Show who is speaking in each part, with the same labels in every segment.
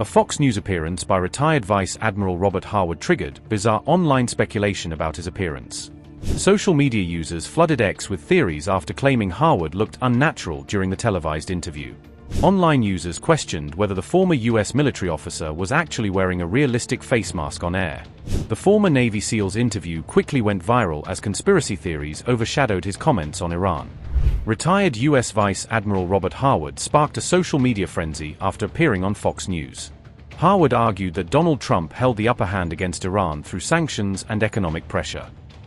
Speaker 1: A Fox News appearance by retired Vice Admiral Robert Harwood triggered bizarre online speculation about his appearance. Social media users flooded X with theories after claiming Harwood looked unnatural during the televised interview. Online users questioned whether the former U.S. military officer was actually wearing a realistic face mask on air. The former Navy SEAL's interview quickly went viral as conspiracy theories overshadowed his comments on Iran. Retired U.S. Vice Admiral Robert Harwood sparked a social media frenzy after appearing on Fox News. Harwood argued that Donald Trump held the upper hand against Iran through sanctions and economic pressure.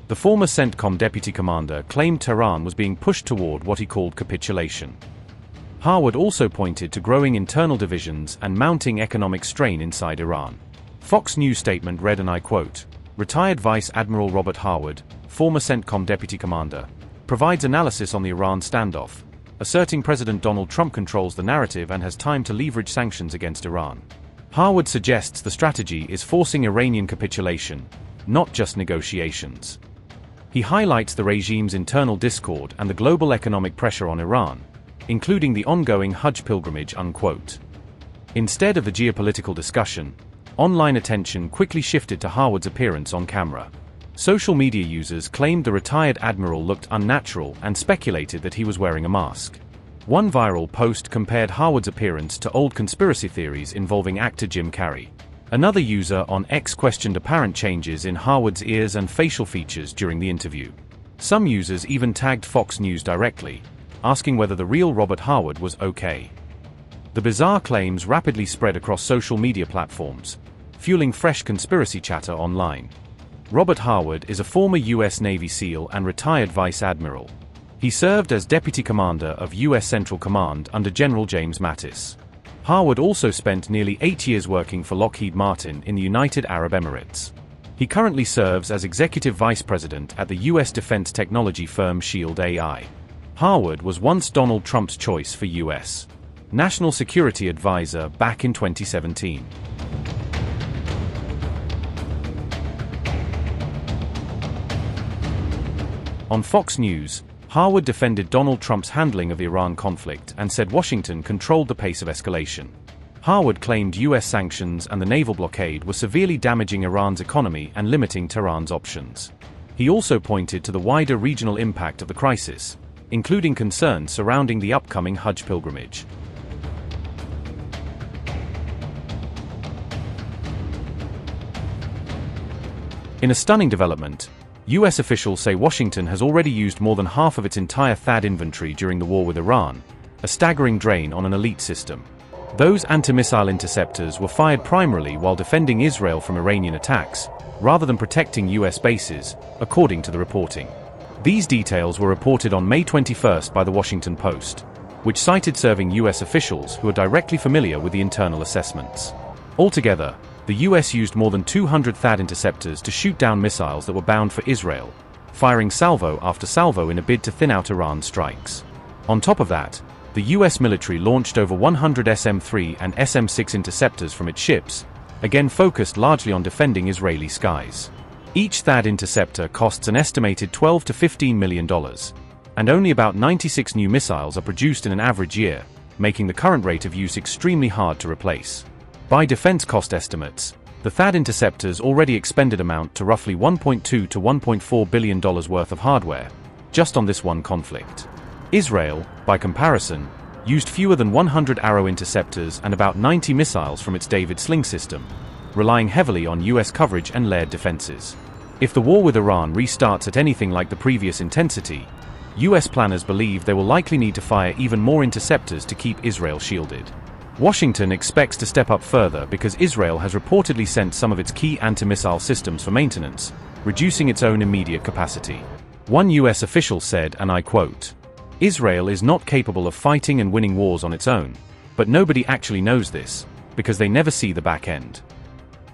Speaker 1: The former CENTCOM deputy commander claimed Tehran was being pushed toward what he called capitulation. Harwood also pointed to growing internal divisions and mounting economic strain inside Iran. Fox News statement read, and I quote, "Retired Vice Admiral Robert Harwood, former CENTCOM deputy commander, provides analysis on the Iran standoff, asserting President Donald Trump controls the narrative and has time to leverage sanctions against Iran. Harwood suggests the strategy is forcing Iranian capitulation, not just negotiations. He highlights the regime's internal discord and the global economic pressure on Iran, including the ongoing Hajj pilgrimage." Unquote. Instead of the geopolitical discussion, online attention quickly shifted to Harwood's appearance on camera. Social media users claimed the retired admiral looked unnatural and speculated that he was wearing a mask. One viral post compared Harwood's appearance to old conspiracy theories involving actor Jim Carrey. Another user on X questioned apparent changes in Harwood's ears and facial features during the interview. Some users even tagged Fox News directly, asking whether the real Robert Harwood was okay. The bizarre claims rapidly spread across social media platforms, fueling fresh conspiracy chatter online. Robert Harwood is a former U.S. Navy SEAL and retired Vice Admiral. He served as Deputy Commander of U.S. Central Command under General James Mattis. Harwood also spent nearly 8 years working for Lockheed Martin in the United Arab Emirates. He currently serves as Executive Vice President at the U.S. defense technology firm Shield AI. Harwood was once Donald Trump's choice for U.S. National Security Advisor back in 2017. On Fox News, Harwood defended Donald Trump's handling of the Iran conflict and said Washington controlled the pace of escalation. Harwood claimed U.S. sanctions and the naval blockade were severely damaging Iran's economy and limiting Tehran's options. He also pointed to the wider regional impact of the crisis, including concerns surrounding the upcoming Hajj pilgrimage. In a stunning development, U.S. officials say Washington has already used more than half of its entire THAAD inventory during the war with Iran, a staggering drain on an elite system. Those anti-missile interceptors were fired primarily while defending Israel from Iranian attacks, rather than protecting U.S. bases, according to the reporting. These details were reported on May 21 by the Washington Post, which cited serving U.S. officials who are directly familiar with the internal assessments. Altogether, the U.S. used more than 200 THAAD interceptors to shoot down missiles that were bound for Israel, firing salvo after salvo in a bid to thin out Iran's strikes. On top of that, the U.S. military launched over 100 SM-3 and SM-6 interceptors from its ships, again focused largely on defending Israeli skies. Each THAAD interceptor costs an estimated $12 to $15 million, and only about 96 new missiles are produced in an average year, making the current rate of use extremely hard to replace. By defense cost estimates, the THAAD interceptors already expended amount to roughly $1.2 to $1.4 billion worth of hardware, just on this one conflict. Israel, by comparison, used fewer than 100 Arrow interceptors and about 90 missiles from its David Sling system, relying heavily on U.S. coverage and layered defenses. If the war with Iran restarts at anything like the previous intensity, U.S. planners believe they will likely need to fire even more interceptors to keep Israel shielded. Washington expects to step up further because Israel has reportedly sent some of its key anti-missile systems for maintenance, reducing its own immediate capacity. One U.S. official said, and I quote, "Israel is not capable of fighting and winning wars on its own, but nobody actually knows this, because they never see the back end."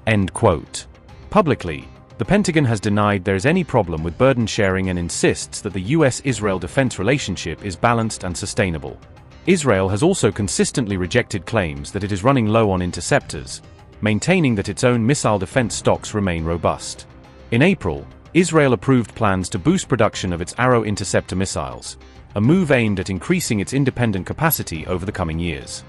Speaker 1: End quote. Publicly, the Pentagon has denied there is any problem with burden sharing and insists that the U.S.-Israel defense relationship is balanced and sustainable. Israel has also consistently rejected claims that it is running low on interceptors, maintaining that its own missile defense stocks remain robust. In April, Israel approved plans to boost production of its Arrow interceptor missiles, a move aimed at increasing its independent capacity over the coming years.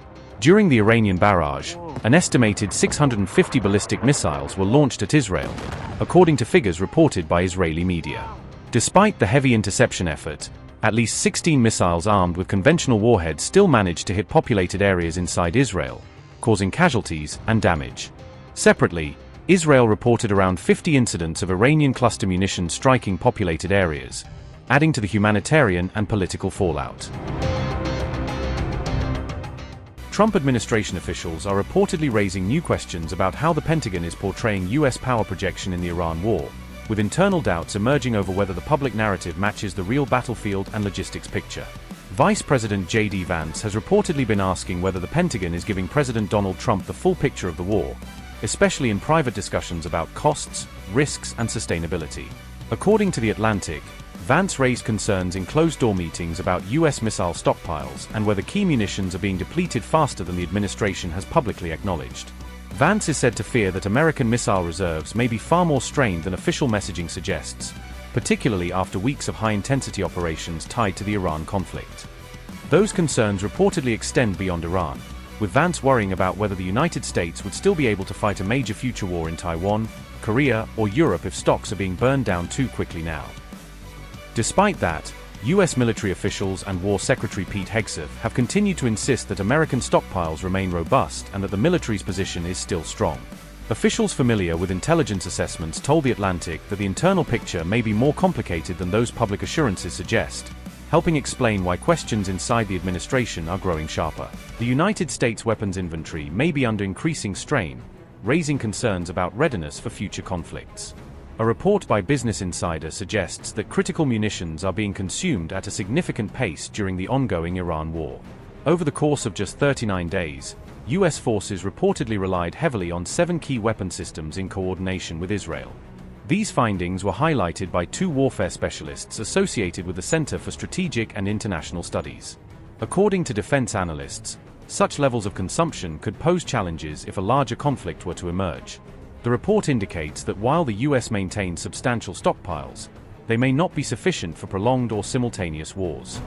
Speaker 1: During the Iranian barrage, an estimated 650 ballistic missiles were launched at Israel, according to figures reported by Israeli media. Despite the heavy interception effort, at least 16 missiles armed with conventional warheads still managed to hit populated areas inside Israel, causing casualties and damage. Separately, Israel reported around 50 incidents of Iranian cluster munitions striking populated areas, adding to the humanitarian and political fallout. Trump administration officials are reportedly raising new questions about how the Pentagon is portraying U.S. power projection in the Iran war, with internal doubts emerging over whether the public narrative matches the real battlefield and logistics picture. Vice President J.D. Vance has reportedly been asking whether the Pentagon is giving President Donald Trump the full picture of the war, especially in private discussions about costs, risks, and sustainability. According to The Atlantic, Vance raised concerns in closed-door meetings about U.S. missile stockpiles and whether key munitions are being depleted faster than the administration has publicly acknowledged. Vance is said to fear that American missile reserves may be far more strained than official messaging suggests, particularly after weeks of high-intensity operations tied to the Iran conflict. Those concerns reportedly extend beyond Iran, with Vance worrying about whether the United States would still be able to fight a major future war in Taiwan, Korea, or Europe if stocks are being burned down too quickly now. Despite that, U.S. military officials and War Secretary Pete Hegseth have continued to insist that American stockpiles remain robust and that the military's position is still strong. Officials familiar with intelligence assessments told The Atlantic that the internal picture may be more complicated than those public assurances suggest, helping explain why questions inside the administration are growing sharper. The United States weapons inventory may be under increasing strain, raising concerns about readiness for future conflicts. A report by Business Insider suggests that critical munitions are being consumed at a significant pace during the ongoing Iran war. Over the course of just 39 days, U.S. forces reportedly relied heavily on 7 key weapon systems in coordination with Israel. These findings were highlighted by 2 warfare specialists associated with the Center for Strategic and International Studies. According to defense analysts, such levels of consumption could pose challenges if a larger conflict were to emerge. The report indicates that while the U.S. maintains substantial stockpiles, they may not be sufficient for prolonged or simultaneous wars.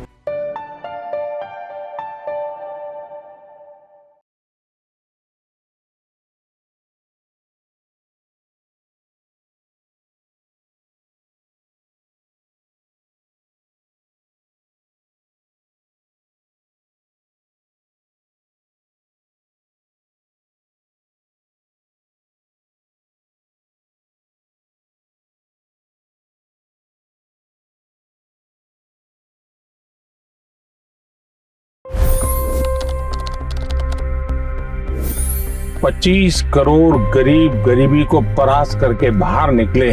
Speaker 2: $25 crore गरीब गरीबी को परास्त करके बाहर निकले।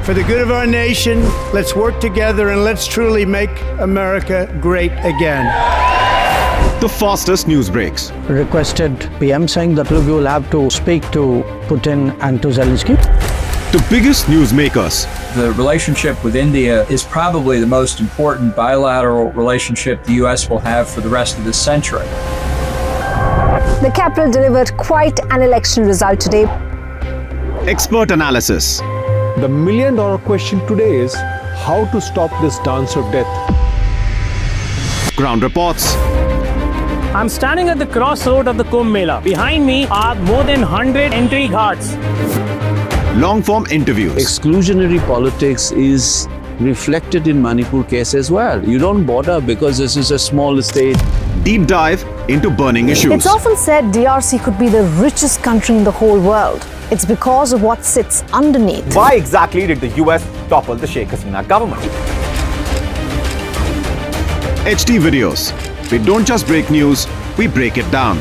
Speaker 3: For the good of our nation, let's work together and let's truly make America great again.
Speaker 4: The fastest news breaks.
Speaker 5: Requested PM saying that look, you will have to speak to Putin and to Zelensky.
Speaker 4: The biggest newsmakers.
Speaker 6: The relationship with India is probably the most important bilateral relationship the U.S. will have for the rest of this century.
Speaker 7: The capital delivered quite an election result today.
Speaker 4: Expert analysis.
Speaker 8: The million-dollar question today is how to stop this dance of death.
Speaker 4: Ground reports.
Speaker 9: I'm standing at the crossroad of the Kumbh Mela. Behind me are more than 100 entry ghats.
Speaker 4: Long-form interviews.
Speaker 10: Exclusionary politics is reflected in Manipur case as well. You don't bother because this is a small state.
Speaker 4: Deep dive into burning issues.
Speaker 7: It's often said DRC could be the richest country in the whole world. It's because of what sits underneath.
Speaker 11: Why exactly did the US topple the Sheikh Hasina government?
Speaker 4: HD videos. We don't just break news, we break it down.